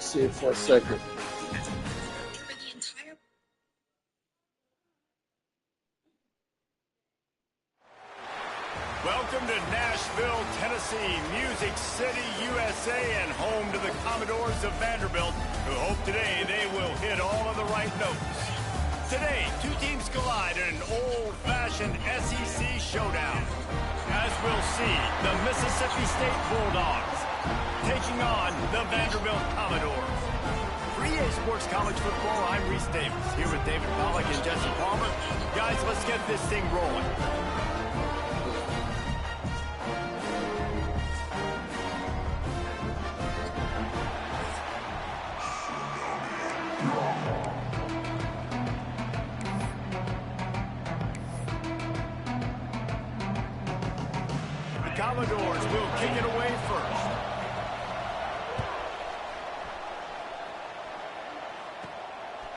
see it for a second. Welcome to Nashville, Tennessee, Music City, USA, and home to the Commodores of Vanderbilt, who hope today they will hit all of the right notes. Today, two teams collide in an old-fashioned SEC showdown. As we'll see, the Mississippi State Bulldogs taking on the Vanderbilt Commodores. For EA Sports College Football, I'm Reese Davis, here with David Pollack and Jesse Palmer. Guys, let's get this thing rolling. Commodores will kick it away first.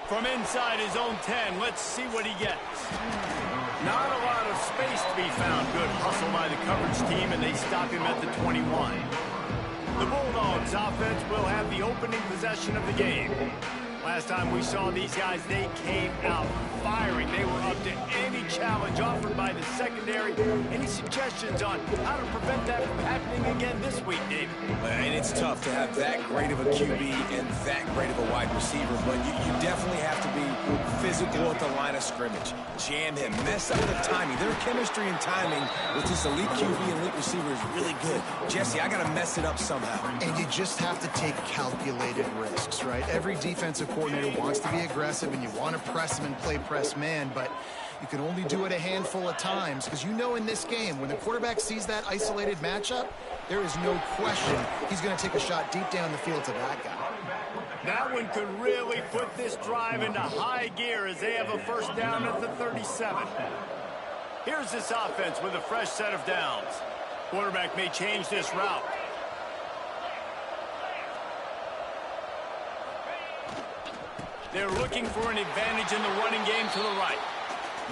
From inside his own 10, let's see what he gets. Not a lot of space to be found. Good hustle by the coverage team, and they stop him at the 21. The Bulldogs offense will have the opening possession of the game. Last time we saw these guys, they came out firing. They were up to any challenge offered by the secondary. Any suggestions on how to prevent that from happening again this week, David? And it's tough to have that great of a QB and that great of a wide receiver, but you definitely have to be physical at the line of scrimmage. Jam him, mess up the timing. Their chemistry and timing with this elite QB and elite receiver is really good. Jesse, I got to mess it up somehow. And you just have to take calculated risks, right? Every defensive coordinator wants to be aggressive, and you want to press him and play press man, but you can only do it a handful of times, because you know in this game, when the quarterback sees that isolated matchup, there is no question he's going to take a shot deep down the field to that guy. That one could really put this drive into high gear as they have a first down at the 37. Here's this offense with a fresh set of downs. Quarterback may change this route. They're looking for an advantage in the running game to the right.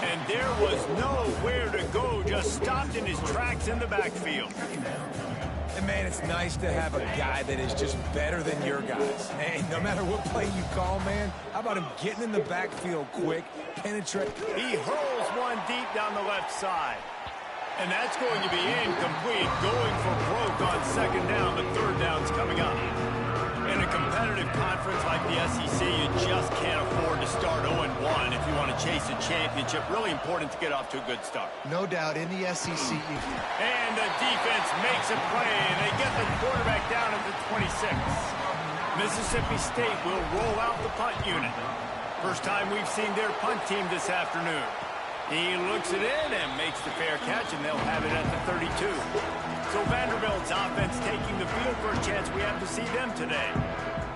And there was nowhere to go, just stopped in his tracks in the backfield. And man, it's nice to have a guy that is just better than your guys. Hey, no matter what play you call, man, how about him getting in the backfield quick, penetrate? He hurls one deep down the left side. And that's going to be incomplete, going for broke on second down, but third down's coming up. In a competitive conference like the SEC, you just can't afford to start 0-1 if you want to chase a championship. Really important to get off to a good start. No doubt, in the SEC. And the defense makes a play, and they get the quarterback down at the 26. Mississippi State will roll out the punt unit. First time we've seen their punt team this afternoon. He looks it in and makes the fair catch, and they'll have it at the 32. So Vanderbilt's offense taking the field for a chance. We have to see them today.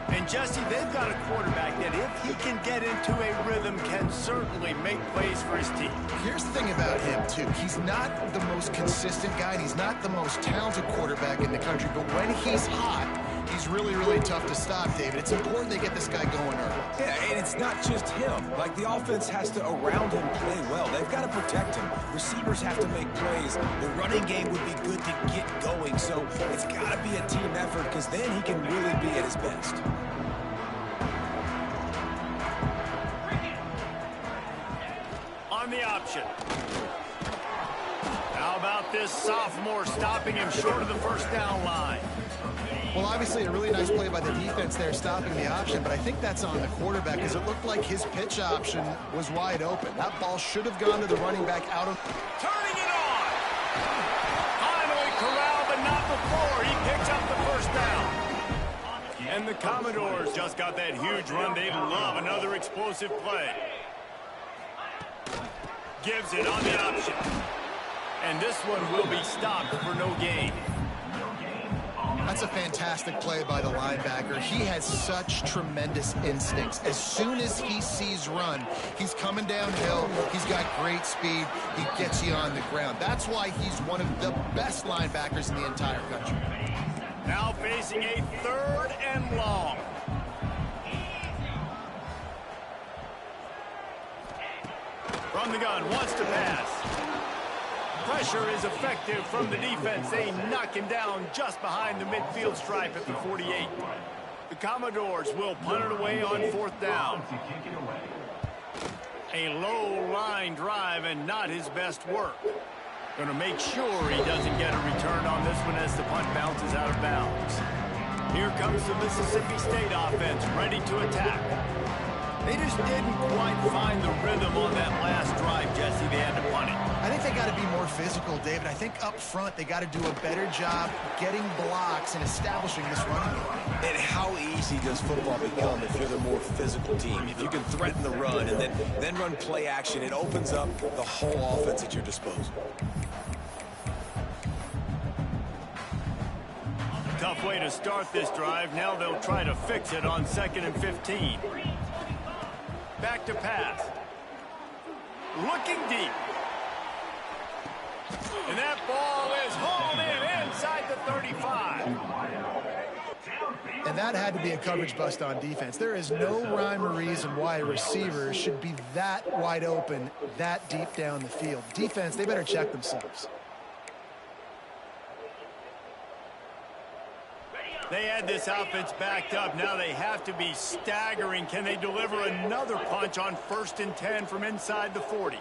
And Jesse, they've got a quarterback that if he can get into a rhythm can certainly make plays for his team. Here's the thing about him, too. He's not the most consistent guy, and he's not the most talented quarterback in the country, but when he's hot, he's really, really tough to stop, David. It's important they get this guy going early. Yeah, and it's not just him. Like, the offense has to, around him, play well. They've got to protect him. Receivers have to make plays. The running game would be good to get going, so it's got to be a team effort, because then he can really be at his best. On the option. How about this sophomore stopping him short of the first down line? Well, obviously a really nice play by the defense there, stopping the option, but I think that's on the quarterback, because it looked like his pitch option was wide open. That ball should have gone to the running back out of... Turning it on! Finally corralled, but not before. He picks up the first down. And the Commodores just got that huge run. They love another explosive play. Gives it on the option. And this one will be stopped for no gain. That's a fantastic play by the linebacker. He has such tremendous instincts. As soon as he sees run, he's coming downhill. He's got great speed. He gets you on the ground. That's why he's one of the best linebackers in the entire country. Now facing a third and long. From the gun, wants to pass. Pressure is effective from the defense. They knock him down just behind the midfield stripe at the 48. The Commodores will punt it away on 4th down. A low line drive and not his best work. Going to make sure he doesn't get a return on this one as the punt bounces out of bounds. Here comes the Mississippi State offense ready to attack. They just didn't quite find the rhythm on that last drive, Jesse. They had to punt it. I think they got to be more physical, David. I think up front they got to do a better job getting blocks and establishing this running game. And how easy does football become if you're the more physical team? If you can threaten the run and then run play action, it opens up the whole offense at your disposal. Tough way to start this drive. Now they'll try to fix it on 2nd and 15. Back to pass. Looking deep. And that ball is hauled in inside the 35. And that had to be a coverage bust on defense. There is no rhyme or reason why a receiver should be that wide open, that deep down the field. Defense, they better check themselves. They had this offense backed up. Now they have to be staggering. Can they deliver another punch on 1st and 10 from inside the 40?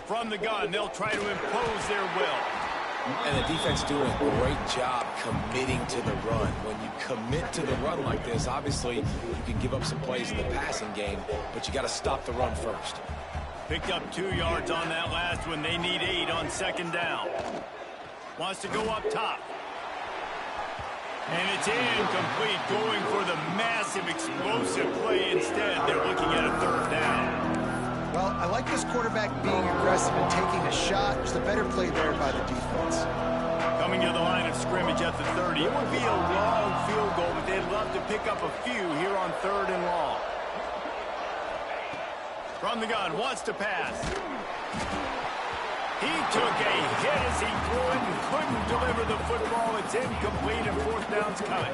From the gun, they'll try to impose their will. And the defense doing a great job committing to the run. When you commit to the run like this, obviously you can give up some plays in the passing game, but you got to stop the run first. Picked up 2 yards on that last one. They need 8 on 2nd down. Wants to go up top. And it's incomplete, going for the massive explosive play instead. They're looking at a 3rd down. Well, I like this quarterback being aggressive and taking a shot. Just a better play there by the defense. Coming to the line of scrimmage at the 30. It would be a long field goal, but they'd love to pick up a few here on 3rd and long. From the gun, wants to pass. He took a hit as he threw it and couldn't deliver the football. It's incomplete and 4th down's coming.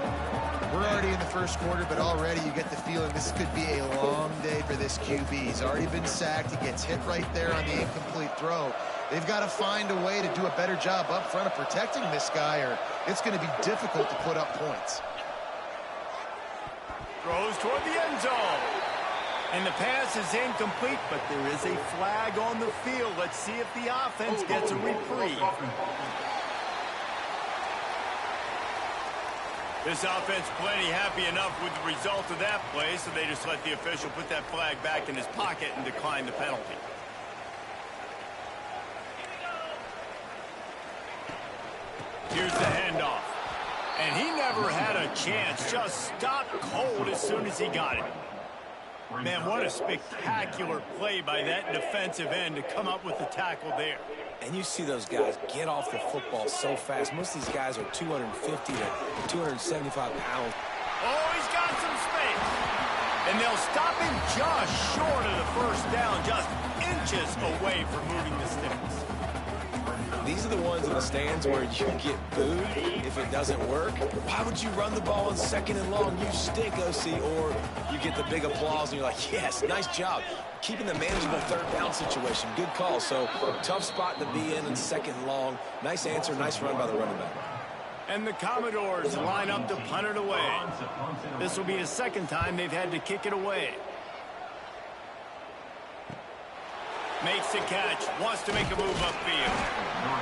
We're already in the 1st quarter, but already you get the feeling this could be a long day for this QB. He's already been sacked. He gets hit right there on the incomplete throw. They've got to find a way to do a better job up front of protecting this guy, or it's going to be difficult to put up points. Throws toward the end zone. And the pass is incomplete, but there is a flag on the field. Let's see if the offense gets a reprieve. This offense plenty happy enough with the result of that play, so they just let the official put that flag back in his pocket and decline the penalty. Here's the handoff. And he never had a chance. Just stopped cold as soon as he got it. Man, what a spectacular play by that defensive end to come up with the tackle there. And you see those guys get off the football so fast. Most of these guys are 250 to 275 pounds. Oh, he's got some space. And they'll stop him just short of the 1st down, just inches away from moving the sticks. These are the ones in the stands where you get booed if it doesn't work. Why would you run the ball on 2nd and long? You stink, OC. Or you get the big applause and you're like, yes, nice job. Keeping the manageable 3rd down situation. Good call. So tough spot to be in 2nd and long. Nice answer, nice run by the running back. And the Commodores line up to punt it away. This will be the 2nd time they've had to kick it away. Makes the catch, wants to make a move upfield.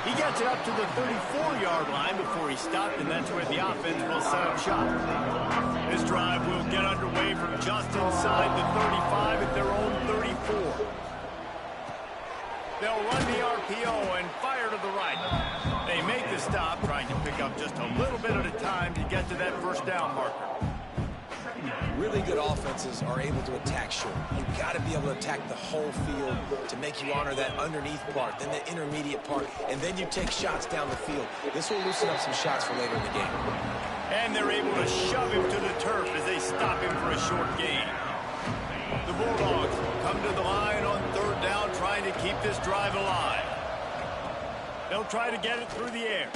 He gets it up to the 34-yard line before he stopped, and that's where the offense will set up shop. This drive will get underway from just inside the 35 at their own 34. They'll run the RPO and fire to the right. They make the stop, trying to pick up just a little bit at a time to get to that 1st down marker. Really good offenses are able to attack short. You've got to be able to attack the whole field to make you honor that underneath part, then the intermediate part, and then you take shots down the field. This will loosen up some shots for later in the game. And they're able to shove him to the turf as they stop him for a short gain. The Bulldogs come to the line on 3rd down, trying to keep this drive alive. They'll try to get it through the air.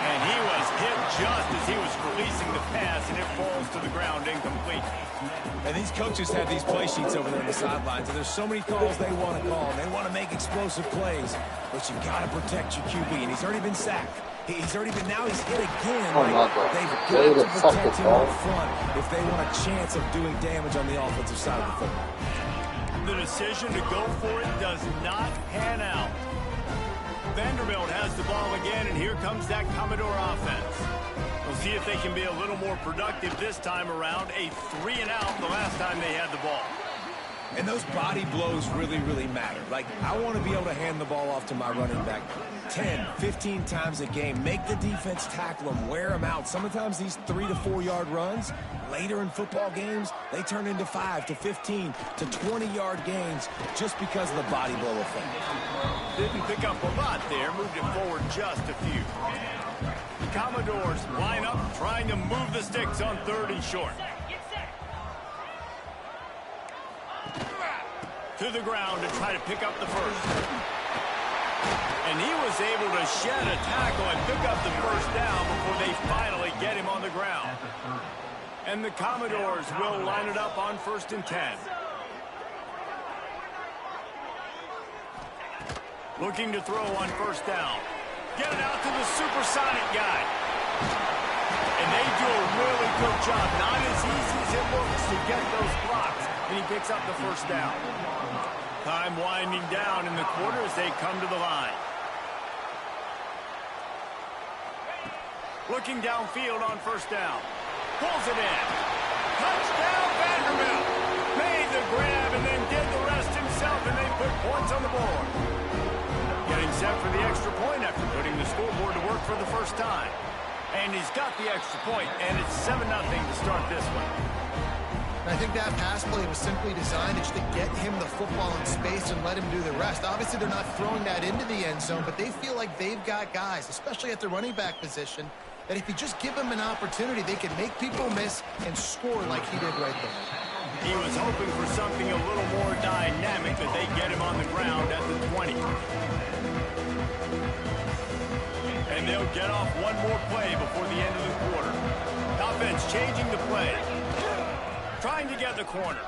And he was hit just as he was releasing the pass, and it falls to the ground incomplete. And these coaches have these play sheets over there on the sidelines, and there's so many calls they want to call. They want to make explosive plays, but you've got to protect your QB, and he's already been sacked. He's already been, now he's hit again. Oh, my Like, God. they've Way got to to suck protect the him ball. up front if they want a chance of doing damage on the offensive side of the football. The decision to go for it does not pan out. Vanderbilt has the ball again, and here comes that Commodore offense. We'll see if they can be a little more productive this time around. A 3-and-out the last time they had the ball. And those body blows really, really matter. Like, I want to be able to hand the ball off to my running back 10, 15 times a game. Make the defense tackle them, wear them out. Sometimes these 3 to 4 yard runs, later in football games, they turn into 5 to 15 to 20-yard gains just because of the body blow effect. Didn't pick up a lot there, moved it forward just a few. Commodores line up, trying to move the sticks on 3rd and short. To the ground to try to pick up the first. And he was able to shed a tackle and pick up the first down before they finally get him on the ground. And the Commodores will line it up on 1st and 10. Looking to throw on 1st down. Get it out to the supersonic guy. And they do a really good job. Not as easy as it looks to get those blocks. And he picks up the 1st down. Time winding down in the quarter as they come to the line. Looking downfield on 1st down. Pulls it in. Touchdown Vanderbilt. Made the grab and then did the rest himself, and they put points on the board. Getting set for the extra point after putting the scoreboard to work for the first time. And he's got the extra point, and it's 7-0 to start this one. I think that pass play was simply designed just to get him the football in space and let him do the rest. Obviously, they're not throwing that into the end zone, but they feel like they've got guys, especially at the running back position, that if you just give them an opportunity, they can make people miss and score like he did right there. He was hoping for something a little more dynamic, that they get him on the ground at the 20. And they'll get off one more play before the end of the quarter. Offense changing the play. Trying to get the corner.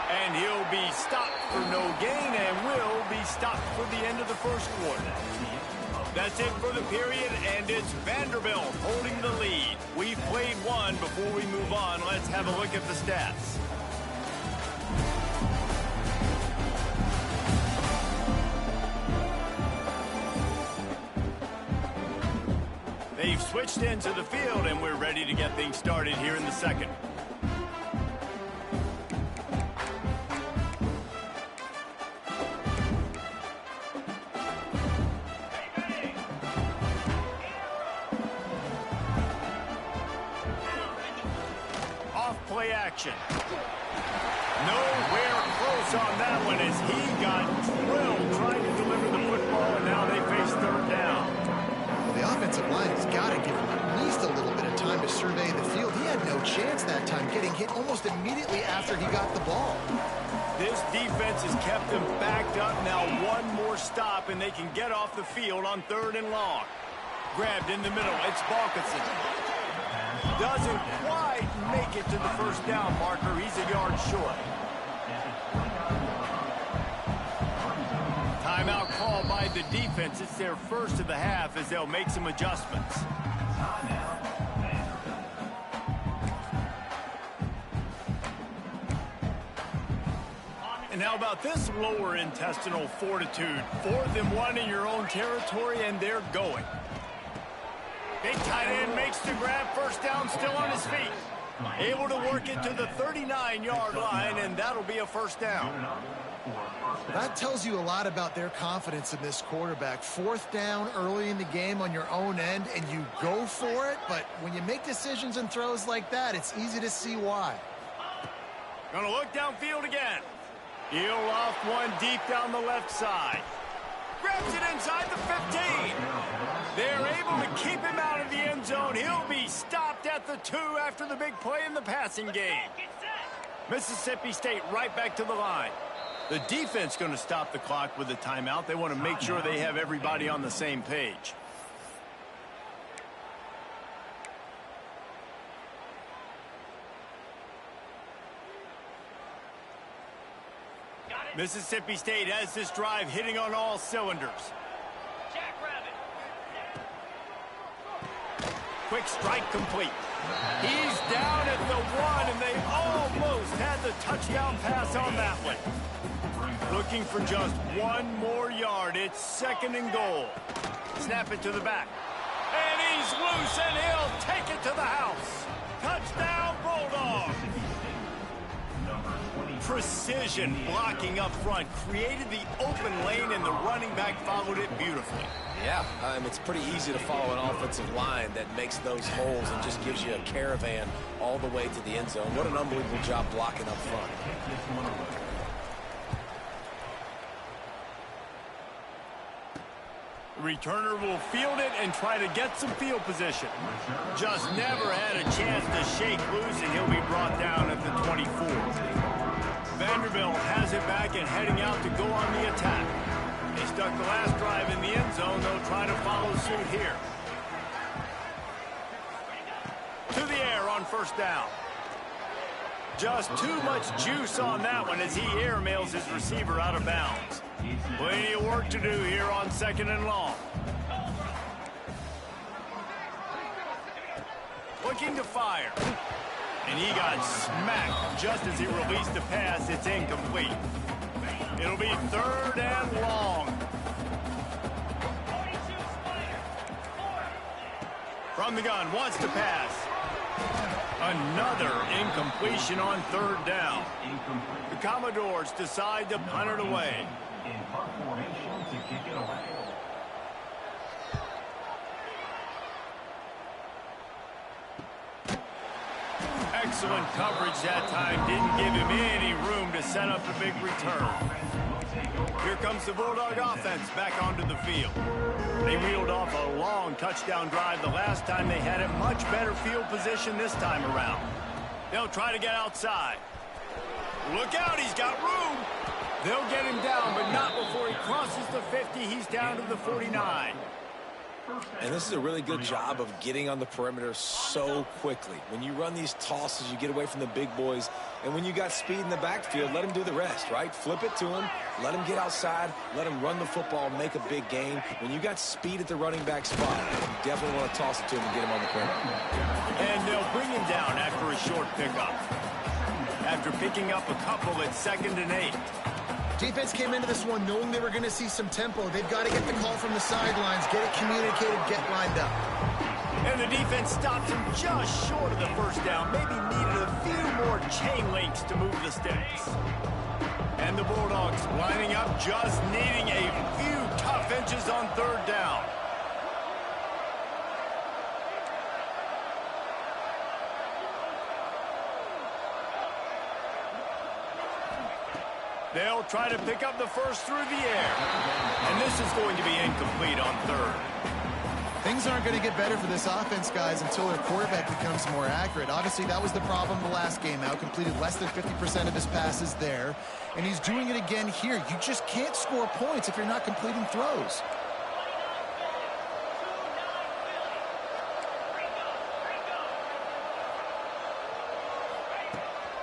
And he'll be stopped for no gain and will be stopped for the end of the first quarter. That's it for the period, and it's Vanderbilt holding the lead. We've played one. Before we move on, let's have a look at the stats. They've switched into the field, and we're ready to get things started here in the second. Off-play action. Nowhere close on that one as he got drilled trying to deliver the football, and now they face 3rd down. Well, the offensive line has got to give him at least a little bit of time to survey the field. He had no chance that time, getting hit almost immediately after he got the ball. This defense has kept them backed up. Now one more stop, and they can get off the field on 3rd and long. Grabbed in the middle. It's Balkinson. Doesn't quite make it to the 1st down marker. He's a yard short. Timeout called by the defense. It's their first of the half as they'll make some adjustments. And how about this lower intestinal fortitude? 4th and 1 in your own territory, and they're going. Big tight end makes the grab. 1st down, still on his feet. Able to work it to the 39-yard line, and that'll be a 1st down. That tells you a lot about their confidence in this quarterback. 4th down early in the game on your own end, and you go for it. But when you make decisions and throws like that, it's easy to see why. Gonna look downfield again. He'll off one deep down the left side. Grabs it inside the 15. They're able to keep him out of the end zone. He'll be stopped at the 2 after the big play in the passing game. Mississippi State right back to the line. The defense going to stop the clock with a timeout. They want to make sure they have everybody on the same page. Mississippi State has this drive hitting on all cylinders. quick strike complete. He's down at the 1, and they almost had the touchdown pass on that one. Looking for just 1 more yard. It's 2nd and goal. Snap it to the back. And he's loose, and he'll take it to the house. Touchdown, Bulldogs. Precision blocking up front created the open lane, and the running back followed it beautifully. Yeah, it's pretty easy to follow an offensive line that makes those holes and just gives you a caravan all the way to the end zone. What an unbelievable job blocking up front. The returner will field it and try to get some field position. Just never had a chance to shake loose, and he'll be brought down at the 24. Vanderbilt has it back and heading out to go on the attack. They stuck the last drive in the end zone. They'll try to follow suit here. To the air on 1st down. Just too much juice on that one as he airmails his receiver out of bounds. Plenty of work to do here on 2nd and long. Looking to fire. And he got smacked just as he released the pass. It's incomplete. It'll be 3rd and long. From the gun, wants to pass. Another incompletion on 3rd down. The Commodores decide to punt it away. Excellent coverage that time. Didn't give him any room to set up a big return. Here comes the Bulldog offense back onto the field. They reeled off a long touchdown drive the last time. They had a much better field position this time around. They'll try to get outside. Look out, he's got room. They'll get him down, but not before he crosses the 50. He's down to the 49. And this is a really good job of getting on the perimeter so quickly. When you run these tosses, you get away from the big boys. And when you got speed in the backfield, let him do the rest, right? Flip it to him, let him get outside, let him run the football, make a big gain. When you got speed at the running back spot, you definitely want to toss it to him and get him on the perimeter. And they'll bring him down after a short pickup. After picking up a couple at 2nd and 8. Defense came into this one knowing they were going to see some tempo. They've got to get the call from the sidelines, get it communicated, get lined up. And the defense stops him just short of the 1st down. Maybe needed a few more chain links to move the sticks. And the Bulldogs lining up, just needing a few tough inches on 3rd down. They'll try to pick up the first through the air. And this is going to be incomplete on 3rd. Things aren't going to get better for this offense, guys, until their quarterback becomes more accurate. Obviously, that was the problem the last game out. Completed less than 50% of his passes there. And he's doing it again here. You just can't score points if you're not completing throws.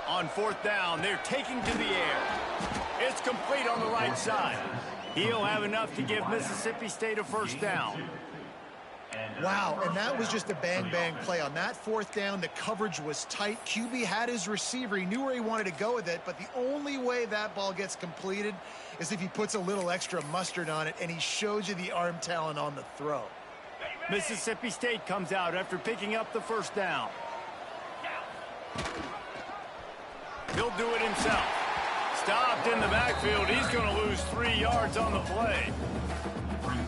On 4th down, they're taking to the air. It's complete on the right side. He'll have enough to give Mississippi State a 1st down. Wow, and that was just a bang-bang play. On that 4th down, the coverage was tight. QB had his receiver. He knew where he wanted to go with it, but the only way that ball gets completed is if he puts a little extra mustard on it, and he shows you the arm talent on the throw. Mississippi State comes out after picking up the 1st down. He'll do it himself. Stopped in the backfield. He's going to lose 3 yards on the play.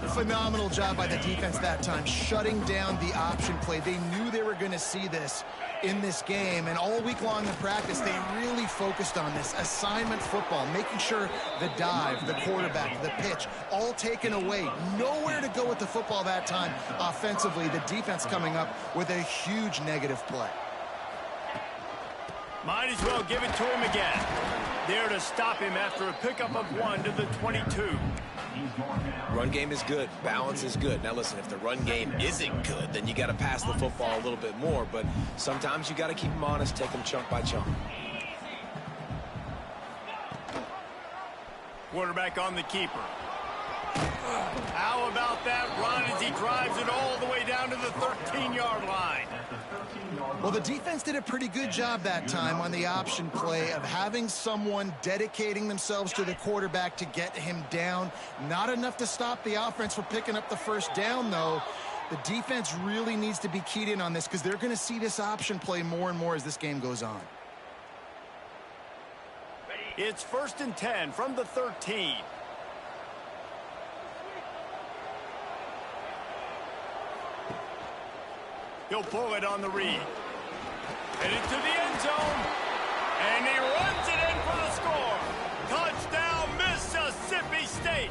Phenomenal job by the defense that time, shutting down the option play. They knew they were going to see this in this game, and all week long in practice, they really focused on this assignment football, making sure the dive, the quarterback, the pitch, all taken away. Nowhere to go with the football that time offensively. The defense coming up with a huge negative play. Might as well give it to him again. There to stop him after a pickup of 1 to the 22. Run game is good. Balance is good. Now listen, if the run game isn't good, then you got to pass the football a little bit more. But sometimes you got to keep them honest, take them chunk by chunk. Quarterback on the keeper. How about that run as he drives it all the way down to the 13-yard line? Well, the defense did a pretty good job that time on the option play of having someone dedicating themselves to the quarterback to get him down. Not enough to stop the offense from picking up the first down, though. The defense really needs to be keyed in on this because they're going to see this option play more and more as this game goes on. It's 1st and 10 from the 13. He'll pull it on the read. Headed to the end zone. And he runs it in for the score. Touchdown, Mississippi State.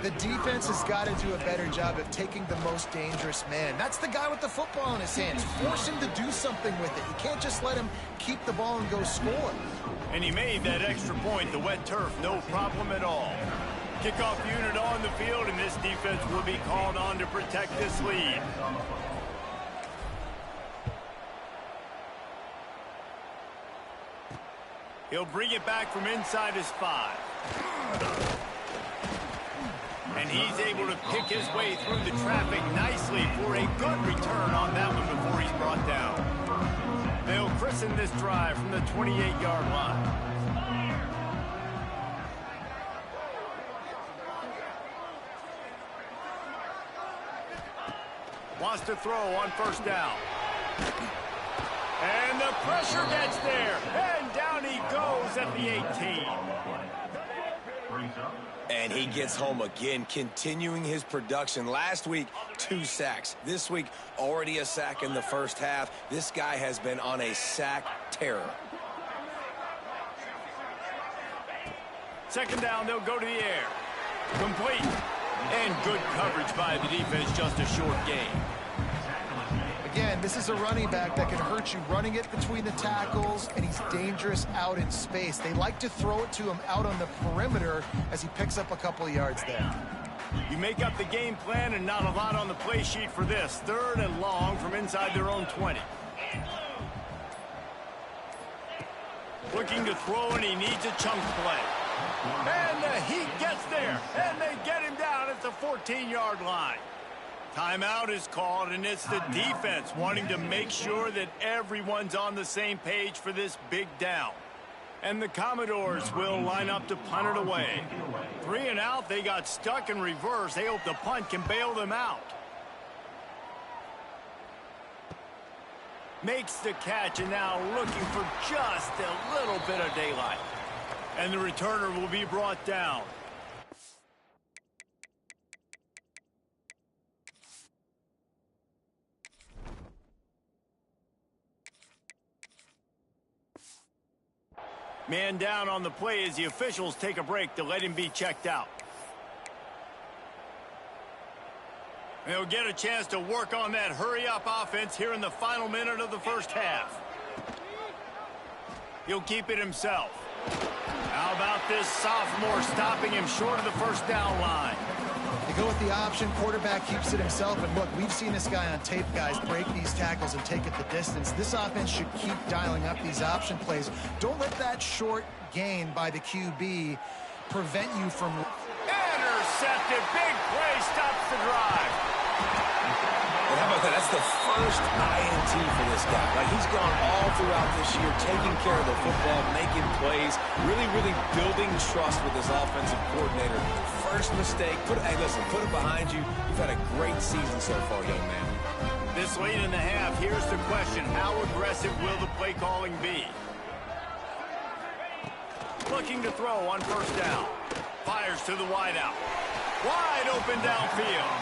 The defense has got to do a better job of taking the most dangerous man. That's the guy with the football in his hands. Force him to do something with it. You can't just let him keep the ball and go score. And he made that extra point, the wet turf, no problem at all. Kickoff unit on the field, and this defense will be called on to protect this lead. He'll bring it back from inside his 5. And he's able to pick his way through the traffic nicely for a good return on that one before he's brought down. They'll christen this drive from the 28-yard line. Wants to throw on 1st down. And the pressure gets there. And down he goes at the 18. And he gets home again, continuing his production. Last week, 2 sacks. This week, already a sack in the first half. This guy has been on a sack terror. 2nd down, they'll go to the air. Complete. And good coverage by the defense, just a short gain. Again, this is a running back that can hurt you running it between the tackles, and he's dangerous out in space. They like to throw it to him out on the perimeter as he picks up a couple of yards there. You make up the game plan and not a lot on the play sheet for this. 3rd and long from inside their own 20. Looking to throw, and he needs a chunk play. And he gets there, and they get him down at the 14-yard line. Timeout is called, and it's the defense wanting to make sure that everyone's on the same page for this big down. And the Commodores will line up to punt it away. 3 and out, they got stuck in reverse. They hope the punt can bail them out. Makes the catch, and now looking for just a little bit of daylight. And the returner will be brought down. Man down on the play as the officials take a break to let him be checked out. They'll get a chance to work on that hurry-up offense here in the final minute of the first half. He'll keep it himself. How about this sophomore stopping him short of the 1st down line? They go with the option. Quarterback keeps it himself. And look, we've seen this guy on tape, guys, break these tackles and take it the distance. This offense should keep dialing up these option plays. Don't let that short gain by the QB prevent you from... Intercepted. Big play stops the drive. And how about that? That's the first INT for this guy. Like, he's gone all throughout this year, taking care of the football, making plays, really building trust with his offensive coordinator. First mistake, hey, listen, put it behind you. You've had a great season so far, young man. This late in the half, here's the question. How aggressive will the play calling be? Looking to throw on 1st down. Fires to the wideout. Wide open downfield.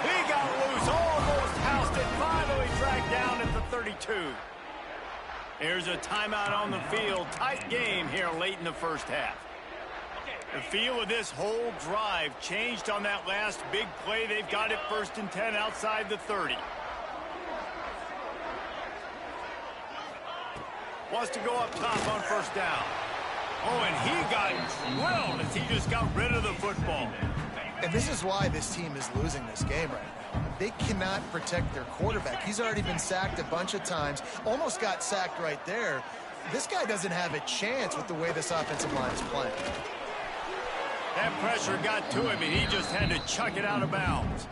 He got loose, almost housed it, finally dragged down at the 32. There's a timeout on the field. Tight game here late in the first half. The feel of this whole drive changed on that last big play. They've got it 1st and 10 outside the 30. Wants to go up top on 1st down. Oh, and he got drilled as he just got rid of the football. And this is why this team is losing this game right now. They cannot protect their quarterback. He's already been sacked a bunch of times. Almost got sacked right there. This guy doesn't have a chance with the way this offensive line is playing. That pressure got to him, and he just had to chuck it out of bounds.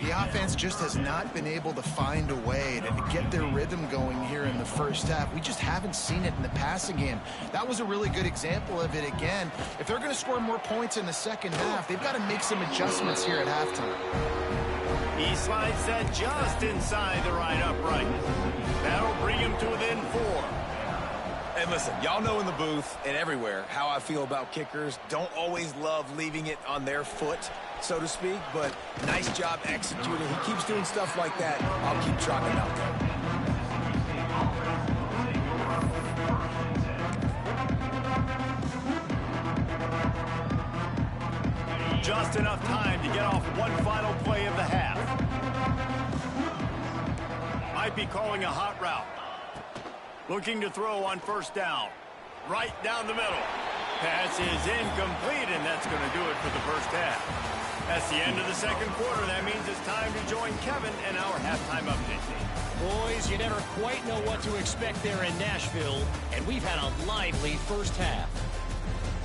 The offense just has not been able to find a way to get their rhythm going here in the first half. We just haven't seen it in the passing game. That was a really good example of it again. If they're going to score more points in the second half, they've got to make some adjustments here at halftime. He slides that just inside the right upright. That'll bring him to within 4. And listen, y'all know in the booth and everywhere how I feel about kickers. Don't always love leaving it on their foot, so to speak, but nice job executing. He keeps doing stuff like that. I'll keep chalking out there. Just enough time to get off one final play of the half. Might be calling a hot route. Looking to throw on first down. Right down the middle. Pass is incomplete, and that's going to do it for the first half. That's the end of the second quarter. That means it's time to join Kevin and our halftime update. Boys, you never quite know what to expect there in Nashville, and we've had a lively first half.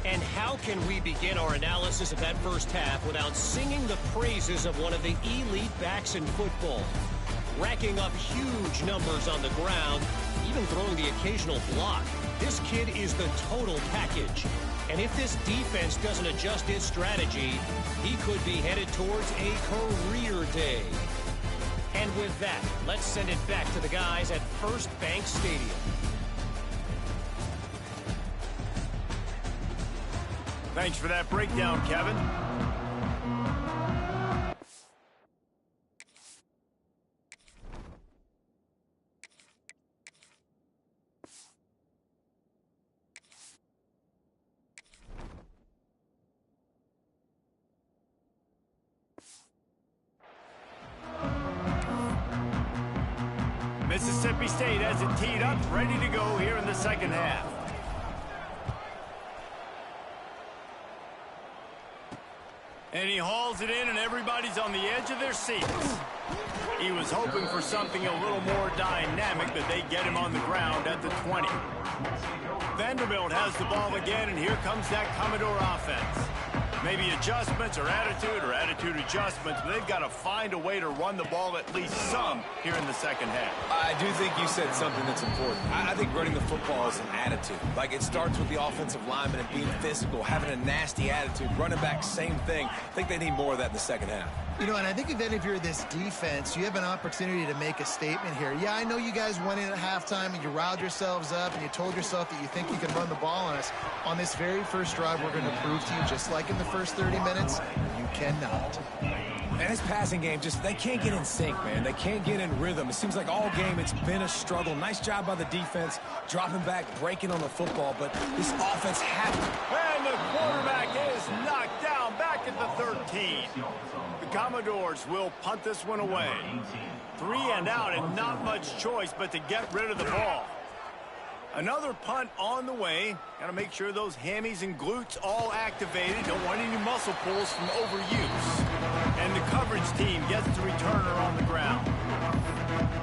And how can we begin our analysis of that first half without singing the praises of one of the elite backs in football? Racking up huge numbers on the ground, even throwing the occasional block. This kid is the total package. And if this defense doesn't adjust its strategy, he could be headed towards a career day. And with that, let's send it back to the guys at First Bank Stadium. Thanks for that breakdown, Kevin. Mississippi State has it teed up, ready to go here in the second half. And he hauls it in, and everybody's on the edge of their seats. He was hoping for something a little more dynamic, but they get him on the ground at the 20. Vanderbilt has the ball again, and here comes that Commodore offense. Maybe adjustments or attitude adjustments, but they've got to find a way to run the ball at least some here in the second half. I do think you said something that's important. I think running the football is an attitude. Like, it starts with the offensive lineman and being physical, having a nasty attitude. Running back, same thing. I think they need more of that in the second half. You know, and I think if you're this defense, you have an opportunity to make a statement here. Yeah, I know you guys went in at halftime and you riled yourselves up and you told yourself that you think you can run the ball on us. On this very first drive, we're going to prove to you, just like in the first 30 minutes, you cannot. And his passing game, they can't get in sync, man. They can't get in rhythm. It seems like all game it's been a struggle. Nice job by the defense, dropping back, breaking on the football, but this offense And the quarterback is knocked down back at the 13. The Commodores will punt this one away. 3 and out, and not much choice but to get rid of the ball. Another punt on the way. Got to make sure those hammies and glutes all activated. Don't want any muscle pulls from overuse. And the coverage team gets the returner on the ground.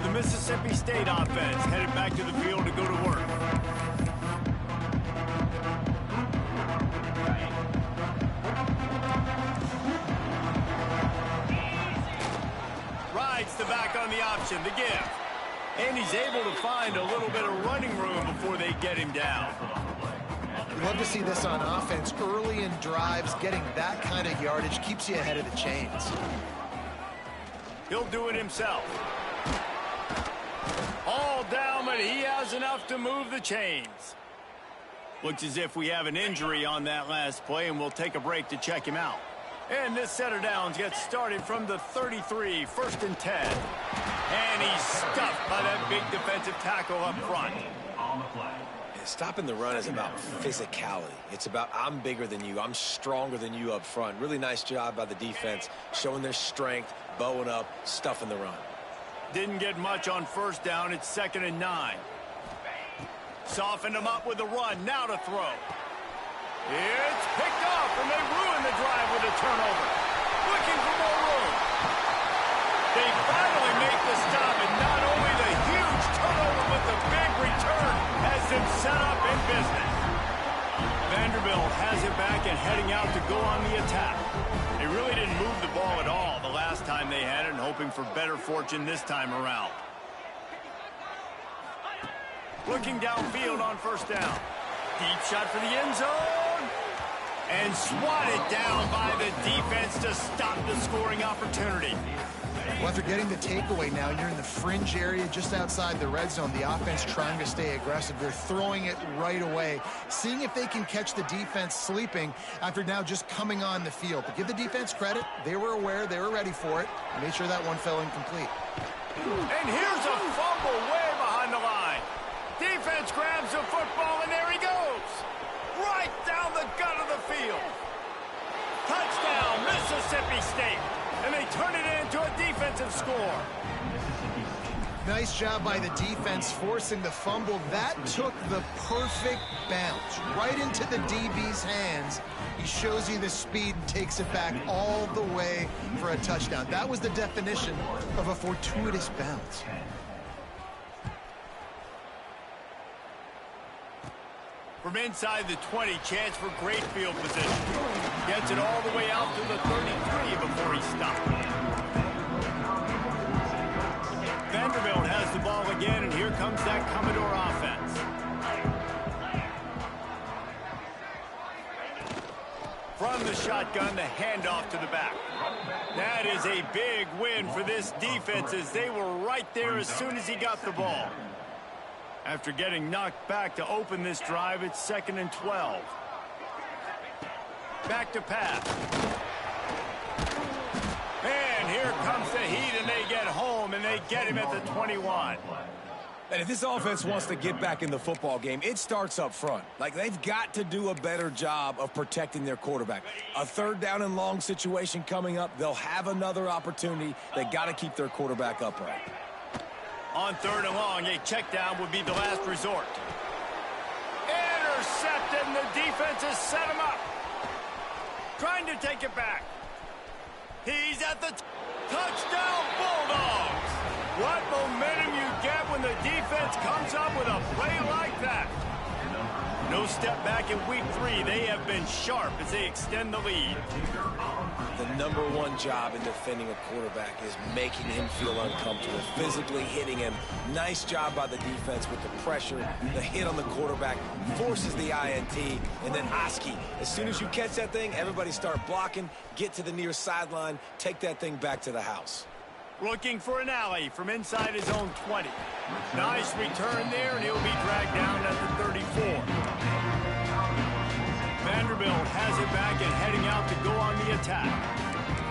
The Mississippi State offense headed back to the field to go to work. Rides the back on the option, the give. And he's able to find a little bit of running room before they get him down. We'd love to see this on offense. Early in drives, getting that kind of yardage keeps you ahead of the chains. He'll do it himself. All down, but he has enough to move the chains. Looks as if we have an injury on that last play, and we'll take a break to check him out. And this set of downs gets started from the 33, 1st and 10. And he's stuffed by that big defensive tackle up front. Stopping the run is about physicality. It's about I'm bigger than you. I'm stronger than you up front. Really nice job by the defense, showing their strength, bowing up, stuffing the run. Didn't get much on first down. It's 2nd and 9. Softened him up with the run. Now to throw. It's picked off, and they ruin the drive with a turnover. Looking for more room. They finally make the stop, and not only the huge turnover, but the big return has them set up in business. Vanderbilt has it back and heading out to go on the attack. They really didn't move the ball at all the last last time they had it and hoping for better fortune this time around. Looking downfield on first down. Deep shot for the end zone. And swatted down by the defense to stop the scoring opportunity. Well, after getting the takeaway now, you're in the fringe area just outside the red zone. The offense trying to stay aggressive. They're throwing it right away, seeing if they can catch the defense sleeping after now just coming on the field. But give the defense credit. They were aware. They were ready for it. Made sure that one fell incomplete. And here's a fumble way behind the line. Defense grabs the football, and there he goes. Right down the gut of the field. Touchdown, Mississippi State. And they turn it into a defensive score. Nice job by the defense forcing the fumble. That took the perfect bounce right into the DB's hands. He shows you the speed and takes it back all the way for a touchdown. That was the definition of a fortuitous bounce. From inside the 20, chance for great field position. Gets it all the way out to the 33 before he stopped. Vanderbilt has the ball again, and here comes that Commodore offense. From the shotgun, the handoff to the back. That is a big win for this defense as they were right there as soon as he got the ball. After getting knocked back to open this drive, it's 2nd and 12. Back to pass. And here comes the heat, and they get home, and they get him at the 21. And if this offense wants to get back in the football game, it starts up front. Like, they've got to do a better job of protecting their quarterback. A 3rd down and long situation coming up. They'll have another opportunity. They got to keep their quarterback upright. On 3rd and long, a check down would be the last resort. Intercepted, and the defense has set him up. Trying to take it back. He's at the touchdown, Bulldogs. What momentum you get when the defense comes up with a play like that. No step back in week 3. They have been sharp as they extend the lead. The #1 job in defending a quarterback is making him feel uncomfortable, physically hitting him. Nice job by the defense with the pressure. The hit on the quarterback forces the INT. And then Oski, as soon as you catch that thing, everybody start blocking, get to the near sideline, take that thing back to the house. Looking for an alley from inside his own 20. Nice return there, and he'll be dragged down at the 34. Vanderbilt has it back and heading out to go on the attack.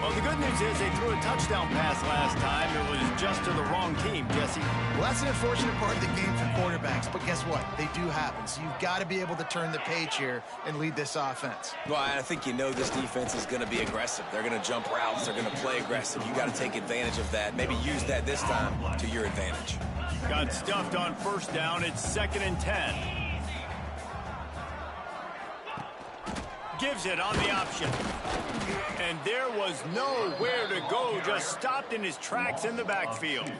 Well, the good news is they threw a touchdown pass last time. It was just to the wrong team, Jesse. Well, that's an unfortunate part of the game for quarterbacks, but guess what? They do happen, so you've got to be able to turn the page here and lead this offense. Well, I think you know this defense is going to be aggressive. They're going to jump routes. They're going to play aggressive. You got to take advantage of that. Maybe use that this time to your advantage. Got stuffed on 1st down. It's 2nd and 10. Gives it on the option. And there was nowhere to go. Just stopped in his tracks in the backfield.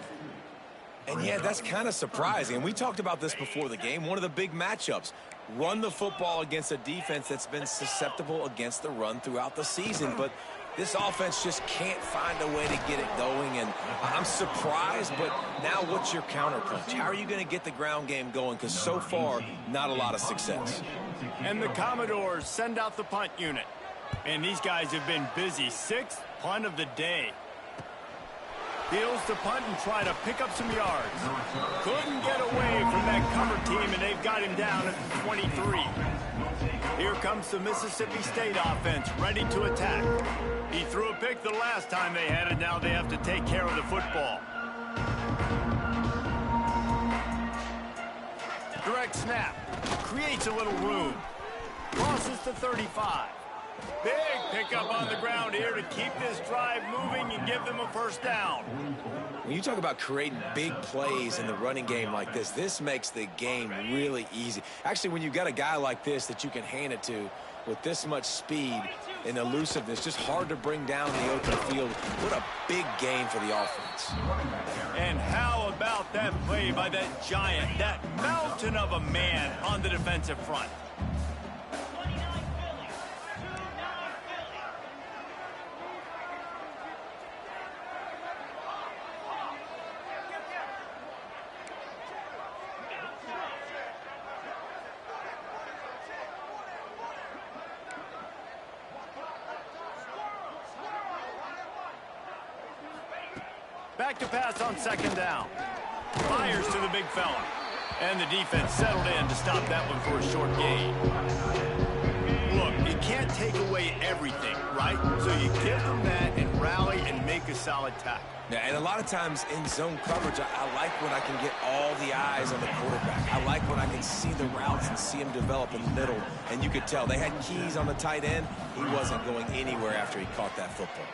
And yeah, that's kind of surprising. We talked about this before the game. One of the big matchups. Run the football against a defense that's been susceptible against the run throughout the season. But this offense just can't find a way to get it going. And I'm surprised, but now what's your counterpunch? How are you going to get the ground game going? Because so far, not a lot of success. And the Commodores send out the punt unit. And these guys have been busy. 6th punt of the day. Deals to punt and try to pick up some yards. Couldn't get away from that cover team, and they've got him down at the 23. Here comes the Mississippi State offense, ready to attack. He threw a pick the last time they had it. Now they have to take care of the football. Direct snap. Creates a little room. Crosses to 35. Big pickup on the ground here to keep this drive moving and give them a 1st down. When you talk about creating big plays in the running game like this makes the game really easy. Actually, when you've got a guy like this that you can hand it to with this much speed and elusiveness, just hard to bring down the open field. What a big game for the offense. And how about that play by that giant, that mountain of a man on the defensive front? back to pass on second down. Fires to the big fella. And the defense settled in to stop that one for a short gain. Look, you can't take away everything, right? So you give them that and rally and make a solid tackle. Yeah, and a lot of times in zone coverage, I like when I can get all the eyes on the quarterback. I like when I can see the routes and see him develop in the middle. And you could tell they had keys on the tight end. He wasn't going anywhere after he caught that football.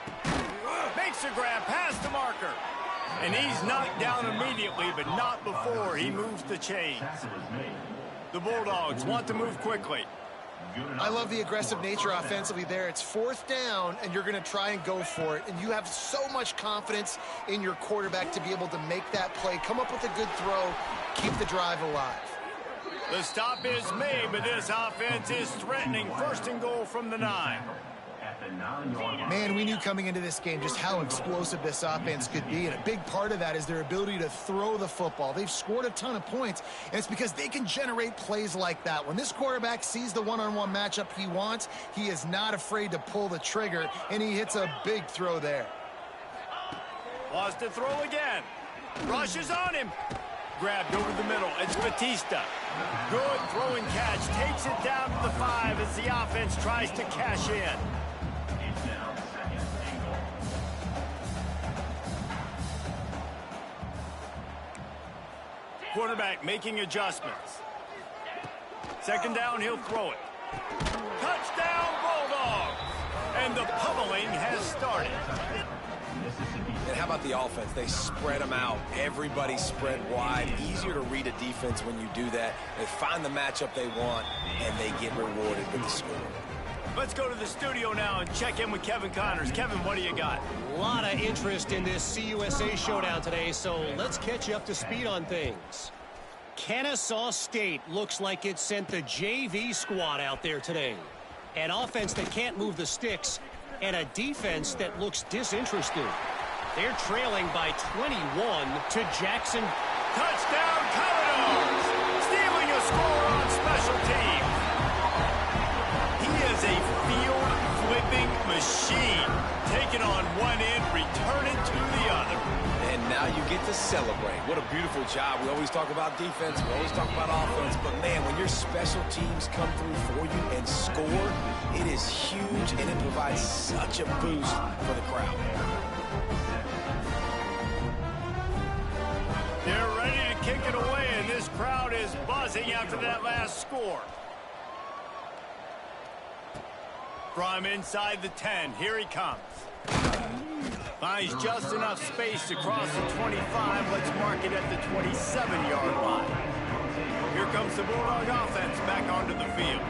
Makes a grab past the marker. And he's knocked down immediately, but not before he moves the chains. The Bulldogs want to move quickly. I love the aggressive nature offensively there. It's fourth down, and you're going to try and go for it. And you have so much confidence in your quarterback to be able to make that play, come up with a good throw, keep the drive alive. The stop is made, but this offense is threatening. First and goal from the 9. Man, we knew coming into this game just how explosive this offense could be, and a big part of that is their ability to throw the football. They've scored a ton of points, and it's because they can generate plays like that. When this quarterback sees the one-on-one matchup he wants, he is not afraid to pull the trigger, and he hits a big throw there. Wants to throw again. Rushes on him. Grabbed over the middle. It's Batista. Good throwing catch. Takes it down to the 5 as the offense tries to cash in. Quarterback making adjustments. Second down, he'll throw it. Touchdown, Bulldogs! And the pummeling has started. And how about the offense? They spread them out. Everybody spread wide. Easier to read a defense when you do that. They find the matchup they want, and they get rewarded with the score. Let's go to the studio now and check in with Kevin Connors. Kevin, what do you got? A lot of interest in this CUSA showdown today, so let's catch you up to speed on things. Kennesaw State looks like it sent the JV squad out there today. An offense that can't move the sticks, and a defense that looks disinterested. They're trailing by 21 to Jackson. Touchdown, Commodores! Stealing a score on special teams. He is a field-flipping machine. Taking on one end, return it to the other. And now you get to celebrate. What a beautiful job. We always talk about defense. We always talk about offense. But, man, when your special teams come through for you and score, it is huge, and it provides such a boost for the crowd. They're ready to kick it away, and this crowd is buzzing after that last score. From inside the 10, here he comes. Finds just enough space to cross the 25. Let's mark it at the 27-yard line. Here comes the Bulldog offense back onto the field.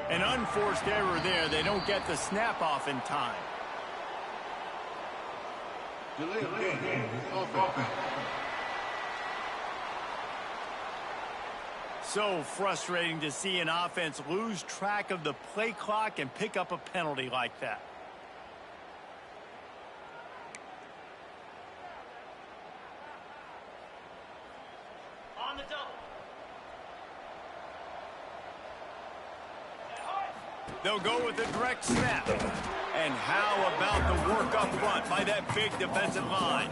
An unforced error there. They don't get the snap off in time. So frustrating to see an offense lose track of the play clock and pick up a penalty like that. On the double. They'll go with a direct snap. And how about the work up front by that big defensive line?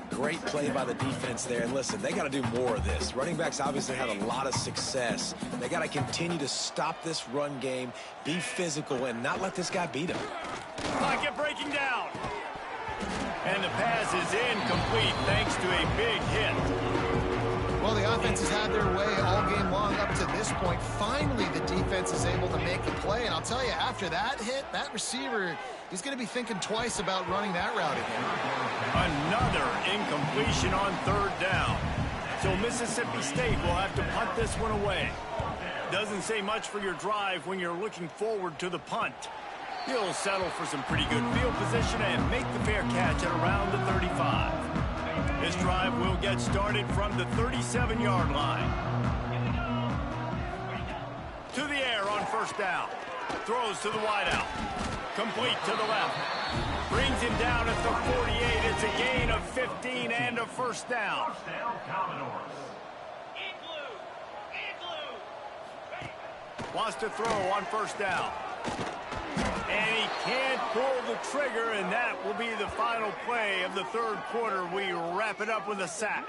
Great play by the defense there. And listen, they got to do more of this. Running backs obviously had a lot of success. They got to continue to stop this run game, be physical, and not let this guy beat them. Pocket breaking down. And the pass is incomplete thanks to a big hit. Well, the offense has had their way all game long up to this point. Finally, the defense is able to make the play. And I'll tell you, after that hit, that receiver, he's going to be thinking twice about running that route again. Another incompletion on third down. So Mississippi State will have to punt this one away. Doesn't say much for your drive when you're looking forward to the punt. He'll settle for some pretty good field position and make the fair catch at around the 35. This drive will get started from the 37-yard line. To the air on first down. Throws to the wideout. Complete to the left. Brings him down at the 48. It's a gain of 15 and a first down. First down, Commodores. Wants to throw on first down. And he can't pull the trigger, and that will be the final play of the third quarter. We wrap it up with a sack.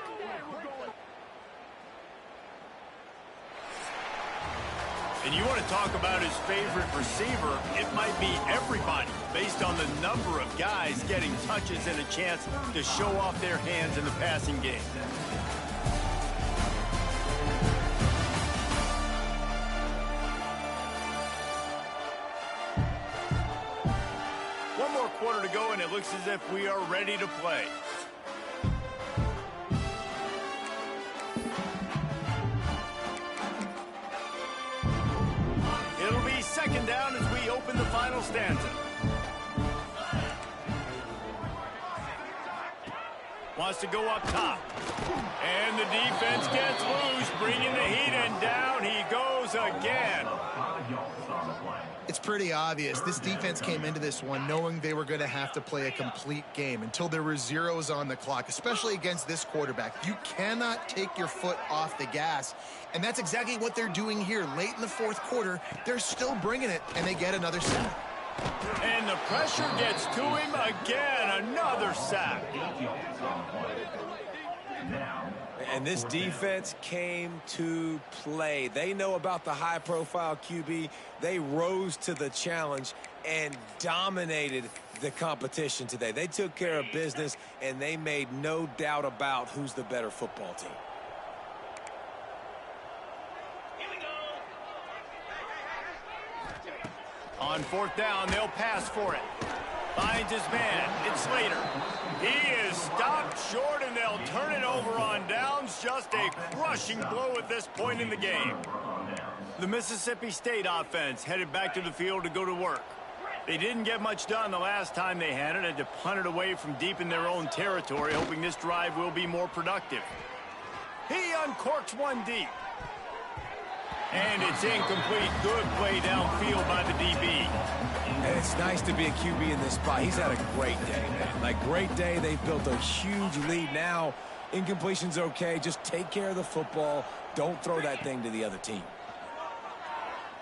And you want to talk about his favorite receiver, it might be everybody, based on the number of guys getting touches and a chance to show off their hands in the passing game. One more quarter to go, and it looks as if we are ready to play. It'll be second down as we open the final stanza. Wants to go up top. And the defense gets loose, bringing the heat, and down he goes again. It's pretty obvious. This defense came into this one knowing they were going to have to play a complete game until there were zeros on the clock, especially against this quarterback. You cannot take your foot off the gas, and that's exactly what they're doing here. Late in the fourth quarter, they're still bringing it, and they get another sack. And the pressure gets to him again. Another sack. And this defense came to play. They know about the high-profile QB. They rose to the challenge and dominated the competition today. They took care of business, and they made no doubt about who's the better football team. On fourth down, they'll pass for it. Finds his man. It's Slater. He is stopped short, and they'll turn it over on downs. Just a crushing blow at this point in the game. The Mississippi State offense headed back to the field to go to work. They didn't get much done the last time they had it, had to punt it away from deep in their own territory, hoping this drive will be more productive. He uncorks one deep. And it's incomplete. Good play downfield by the DB. And it's nice to be a QB in this spot. He's had a great day, man. Like, great day. They've built a huge lead. Now, incompletion's okay. Just take care of the football. Don't throw that thing to the other team.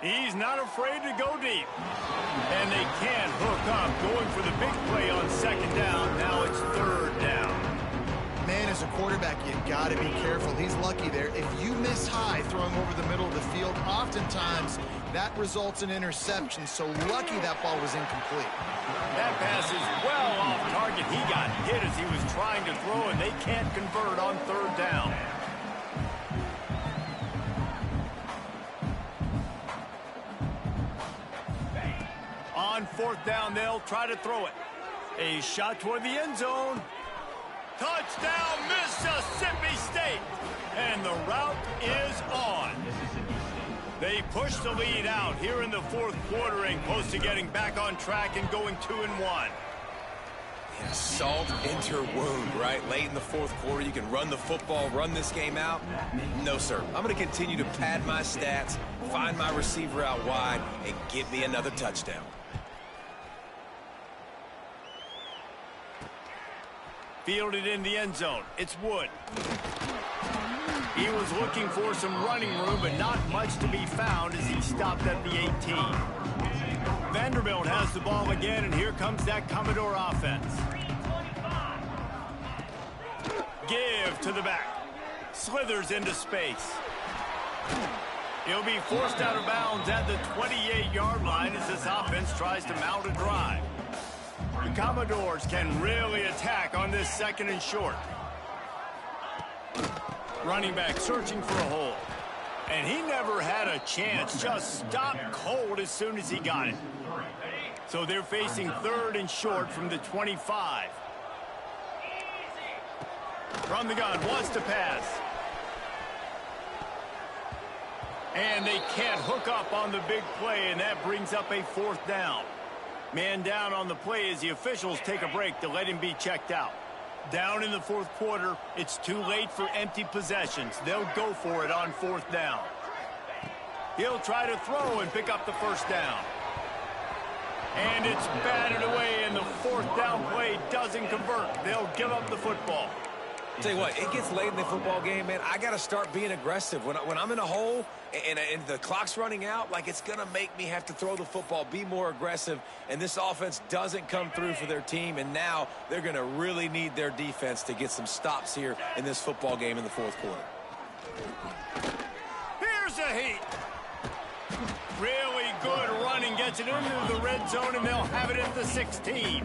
He's not afraid to go deep. And they can't hook up. Going for the big play on second down. Now it's third down. Man, as a quarterback, you got to be careful. He's lucky there. If you miss high throwing over the middle of the field, oftentimes that results in interception. So lucky that ball was incomplete. That pass is well off target. He got hit as he was trying to throw, and they can't convert on third down. On fourth down, they'll try to throw it. A shot toward the end zone. Touchdown, Mississippi State. And the route is on. They push the lead out here in the fourth quarter and close to getting back on track and going 2-1. Yeah, salt enter wound, right? Late in the fourth quarter, you can run the football, run this game out. No, sir. I'm going to continue to pad my stats, find my receiver out wide, and get me another touchdown. Fielded in the end zone. It's Wood. He was looking for some running room, but not much to be found as he stopped at the 18. Vanderbilt has the ball again, and here comes that Commodore offense. Give to the back. Slithers into space. He'll be forced out of bounds at the 28-yard line as this offense tries to mount a drive. The Commodores can really attack on this second and short. Running back searching for a hole. And he never had a chance. Just stopped cold as soon as he got it. So they're facing third and short from the 25. From the gun, wants to pass. And they can't hook up on the big play, and that brings up a fourth down. Man down on the play as the officials take a break to let him be checked out. Down in the fourth quarter, it's too late for empty possessions. They'll go for it on fourth down. He'll try to throw and pick up the first down. And it's batted away, and the fourth down play doesn't convert. They'll give up the football. Tell you what, it gets late in the football game, man. I got to start being aggressive. When I'm in a hole and the clock's running out, like, it's going to make me have to throw the football, be more aggressive, and this offense doesn't come through for their team, and now they're going to really need their defense to get some stops here in this football game in the fourth quarter. Here's a heat. Really good running, gets it into the red zone, and they'll have it at the 16.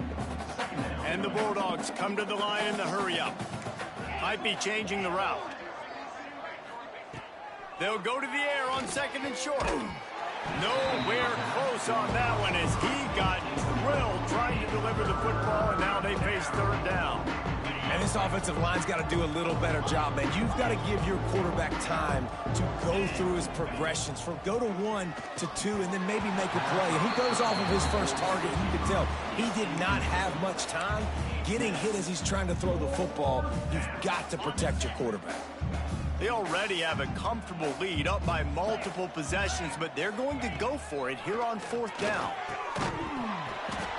And the Bulldogs come to the line in the hurry-up. Might be changing the route. They'll go to the air on second and short. Nowhere close on that one as he got drilled trying to deliver the football, and now they face third down. And this offensive line's got to do a little better job, man. You've got to give your quarterback time to go through his progressions from go to 1 to 2 and then maybe make a play. And he goes off of his first target. You can tell he did not have much time getting hit as he's trying to throw the football. You've got to protect your quarterback. They already have a comfortable lead up by multiple possessions, but they're going to go for it here on fourth down.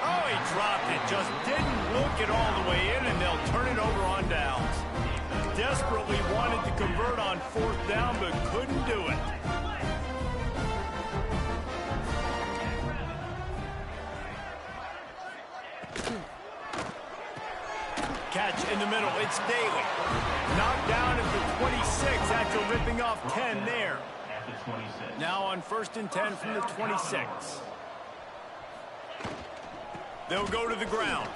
Oh, he dropped it. Just didn't look it all the way in, and they'll turn it over on downs. Desperately wanted to convert on fourth down, but couldn't do it. Catch in the middle. It's Daly. Knocked down at the 26 after ripping off 10 there. Now on 1st and 10 from the 26. They'll go to the ground.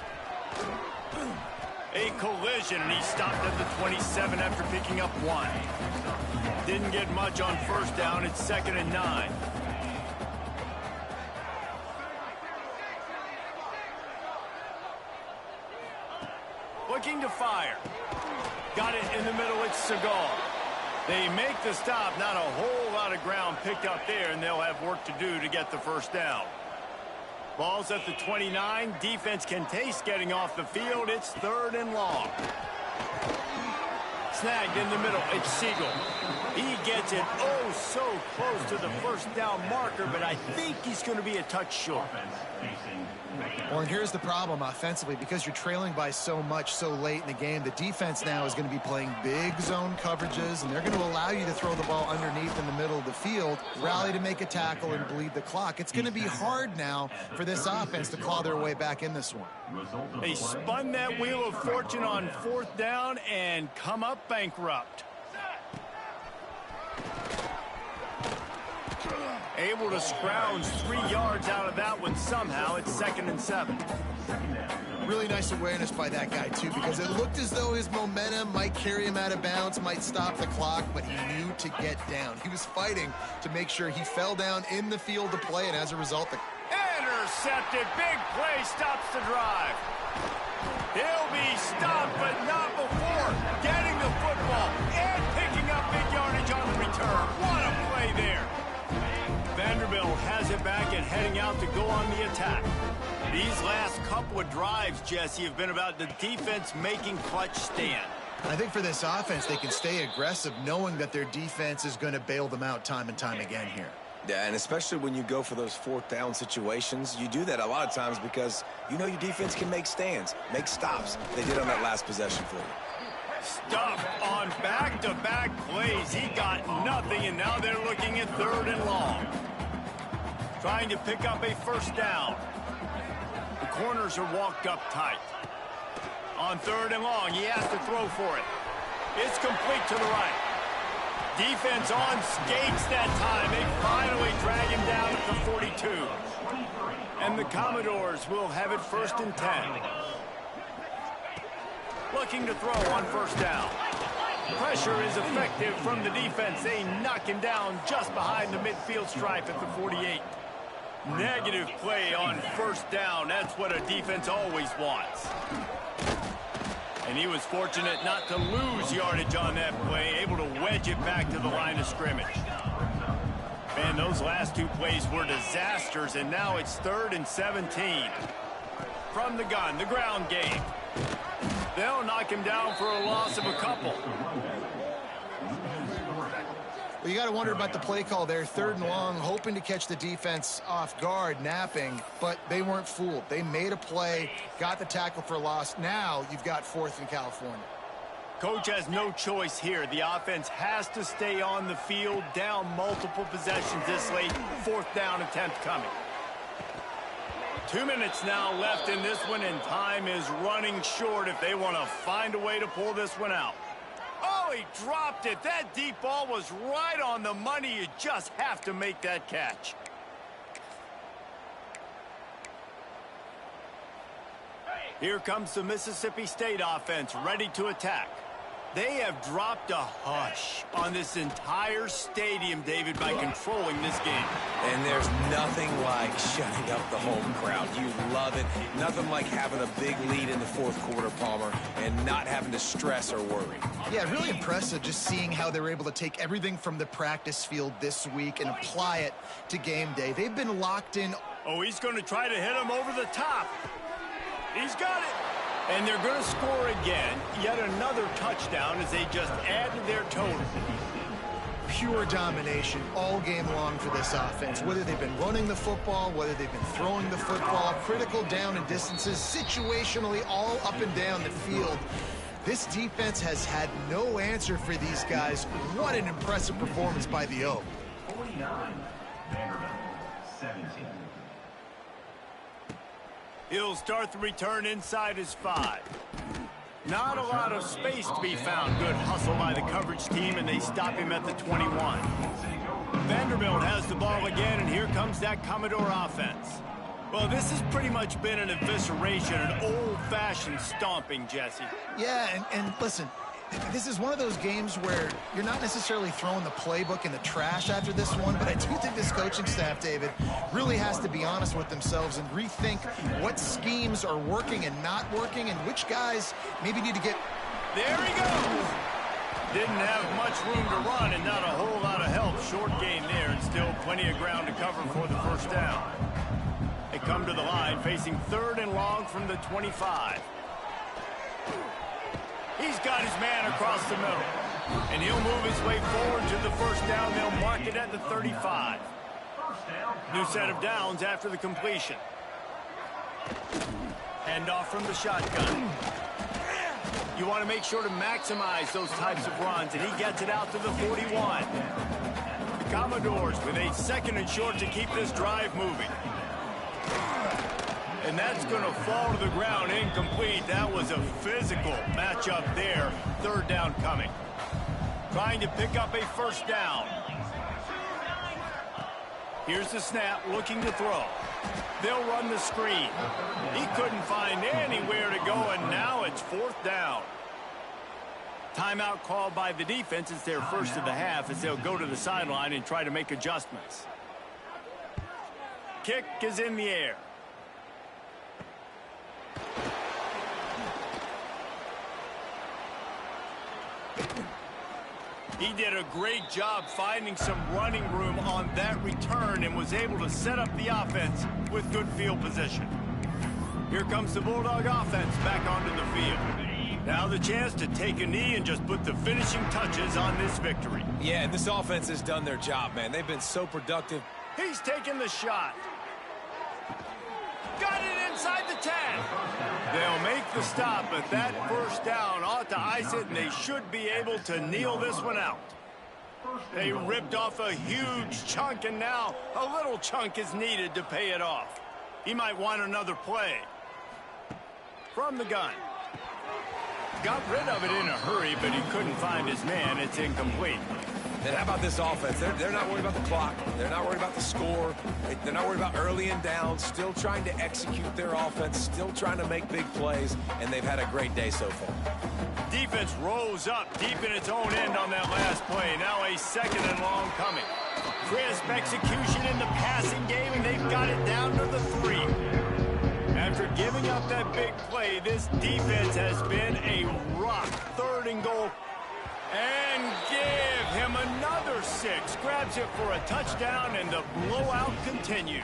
A collision, and he stopped at the 27 after picking up 1. Didn't get much on first down. It's 2nd and 9. Looking to fire. Got it in the middle. It's Segal. They make the stop. Not a whole lot of ground picked up there, and they'll have work to do to get the first down. Ball's at the 29. Defense can taste getting off the field. It's 3rd and long. Snagged in the middle. It's Siegel. He gets it oh so close to the first down marker, but I think he's going to be a touch short. Well, and here's the problem offensively. Because you're trailing by so much so late in the game, the defense now is going to be playing big zone coverages, and they're going to allow you to throw the ball underneath in the middle of the field, rally to make a tackle, and bleed the clock. It's going to be hard now for this offense to claw their way back in this one. They spun that wheel of fortune on fourth down and come up bankrupt. Able to scrounge 3 yards out of that one somehow. It's 2nd and 7. Really nice awareness by that guy, too, because it looked as though his momentum might carry him out of bounds, might stop the clock, but he knew to get down. He was fighting to make sure he fell down in the field to play, and as a result, the intercepted. Big play stops the drive. He'll be stopped, but not before getting the football and picking up big yardage on the return. What a play there. Vanderbilt has it back and heading out to go on the attack. These last couple of drives, Jesse, have been about the defense making clutch stand. I think for this offense, they can stay aggressive knowing that their defense is going to bail them out time and time again here. Yeah, and especially when you go for those fourth down situations, you do that a lot of times because you know your defense can make stands, make stops. They did on that last possession for you. Stuff on back-to-back plays. He got nothing, and now they're looking at 3rd and long. Trying to pick up a first down. The corners are walked up tight. On 3rd and long, he has to throw for it. It's complete to the right. Defense on skates that time. They finally drag him down at the 42. And the Commodores will have it 1st and 10. Looking to throw on first down. Pressure is effective from the defense. They knock him down just behind the midfield stripe at the 48. Negative play on first down. That's what a defense always wants. And he was fortunate not to lose yardage on that play, able to wedge it back to the line of scrimmage. Man, those last 2 plays were disasters, and now it's 3rd and 17. From the gun, the ground game. They'll knock him down for a loss of a couple. Well, you got to wonder about the play call there. 3rd and long, hoping to catch the defense off guard, napping, but they weren't fooled. They made a play, got the tackle for loss. Now you've got 4th in California. Coach has no choice here. The offense has to stay on the field, down multiple possessions this late. 4th down attempt coming. 2 minutes now left in this one, and time is running short if they want to find a way to pull this one out. Oh, he dropped it. That deep ball was right on the money. You just have to make that catch. Here comes the Mississippi State offense, ready to attack. They have dropped a hush on this entire stadium, David, by controlling this game. And there's nothing like shutting up the home crowd. You love it. Nothing like having a big lead in the 4th quarter, Palmer, and not having to stress or worry. Yeah, really impressive just seeing how they were able to take everything from the practice field this week and apply it to game day. They've been locked in. Oh, he's going to try to hit him over the top. He's got it. And they're going to score again. Yet another touchdown as they just add to their total. Pure domination all game long for this offense. Whether they've been running the football, whether they've been throwing the football, critical down and distances, situationally all up and down the field. This defense has had no answer for these guys. What an impressive performance by the O. 49, Vanderbilt, 17. He'll start the return inside his 5. Not a lot of space to be found. Good hustle by the coverage team, and they stop him at the 21. Vanderbilt has the ball again, and here comes that Commodore offense. Well, this has pretty much been an evisceration, an old-fashioned stomping, Jesse. Yeah, and listen, this is one of those games where you're not necessarily throwing the playbook in the trash after this one, but I do think this coaching staff, David, really has to be honest with themselves and rethink what schemes are working and not working and which guys maybe need to get... There he goes! Didn't have much room to run and not a whole lot of help. Short gain there and still plenty of ground to cover for the 1st down. They come to the line facing 3rd and long from the 25. He's got his man across the middle. And he'll move his way forward to the 1st down. They'll mark it at the 35. New set of downs after the completion. Hand off from the shotgun. You want to make sure to maximize those types of runs, and he gets it out to the 41. The Commodores with a 2nd and short to keep this drive moving. And that's going to fall to the ground incomplete. That was a physical matchup there. 3rd down coming. Trying to pick up a 1st down. Here's the snap, looking to throw. They'll run the screen. He couldn't find anywhere to go, and now it's 4th down. Timeout called by the defense. It's their 1st of the half as they'll go to the sideline and try to make adjustments. Kick is in the air. He did a great job finding some running room on that return and was able to set up the offense with good field position. Here comes the Bulldog offense back onto the field. Now the chance to take a knee and just put the finishing touches on this victory. Yeah, and this offense has done their job, man. They've been so productive. He's taking the shot. Got it inside the 10. They'll make the stop, but that 1st down ought to ice it, and they should be able to kneel this one out. They ripped off a huge chunk, and now a little chunk is needed to pay it off. He might want another play. From the gun. Got rid of it in a hurry, but he couldn't find his man. It's incomplete. And how about this offense? They're not worried about the clock. They're not worried about the score. They're not worried about early and down. Still trying to execute their offense. Still trying to make big plays. And they've had a great day so far. Defense rose up deep in its own end on that last play. Now a 2nd and long coming. Crisp execution in the passing game, and they've got it down to the 3. After giving up that big play, this defense has been a rock. 3rd and goal. And give him another number 6 grabs it for a touchdown, and the blowout continues.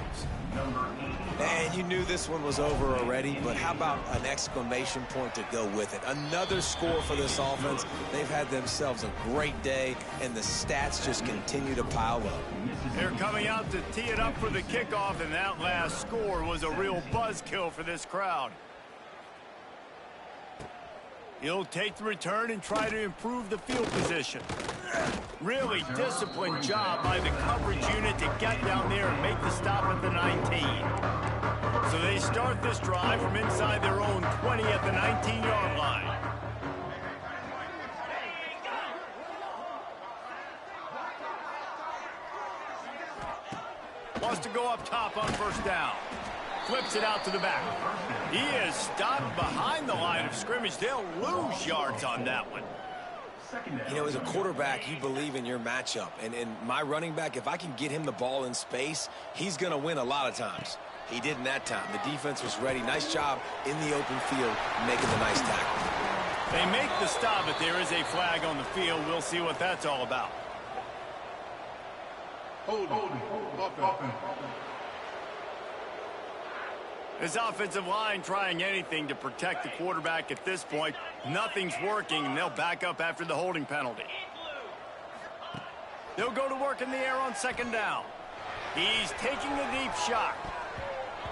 And you knew this one was over already, but how about an exclamation point to go with it? Another score for this offense. They've had themselves a great day, and the stats just continue to pile up. They're coming out to tee it up for the kickoff, and that last score was a real buzzkill for this crowd. He'll take the return and try to improve the field position. Really disciplined job by the coverage unit to get down there and make the stop at the 19. So they start this drive from inside their own 20 at the 19-yard line. Wants to go up top on first down. Flips it out to the back. He is stopped behind the line of scrimmage. They'll lose yards on that one. You know, as a quarterback, you believe in your matchup. And my running back, if I can get him the ball in space, he's going to win a lot of times. He didn't that time. The defense was ready. Nice job in the open field making the nice tackle. They make the stop, but there is a flag on the field. We'll see what that's all about. Hold. This offensive line trying anything to protect the quarterback at this point. Nothing's working, and they'll back up after the holding penalty. They'll go to work in the air on second down. He's taking the deep shot.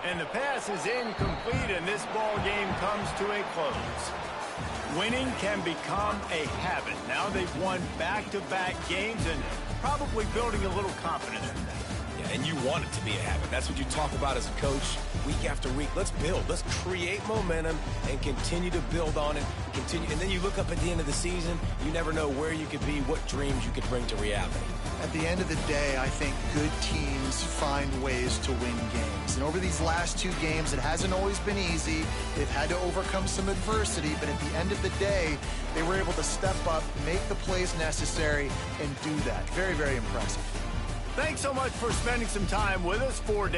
And the pass is incomplete, and this ball game comes to a close. Winning can become a habit. Now they've won back-to-back games and probably building a little confidence in that. Yeah, and you want it to be a habit. That's what you talk about as a coach week after week. Let's build. Let's create momentum and continue to build on it. And then you look up at the end of the season, you never know where you could be, what dreams you could bring to reality. At the end of the day, I think good teams find ways to win games. And over these last 2 games, it hasn't always been easy. They've had to overcome some adversity, but at the end of the day, they were able to step up, make the plays necessary, and do that. Very, very impressive. Thanks so much for spending some time with us. For David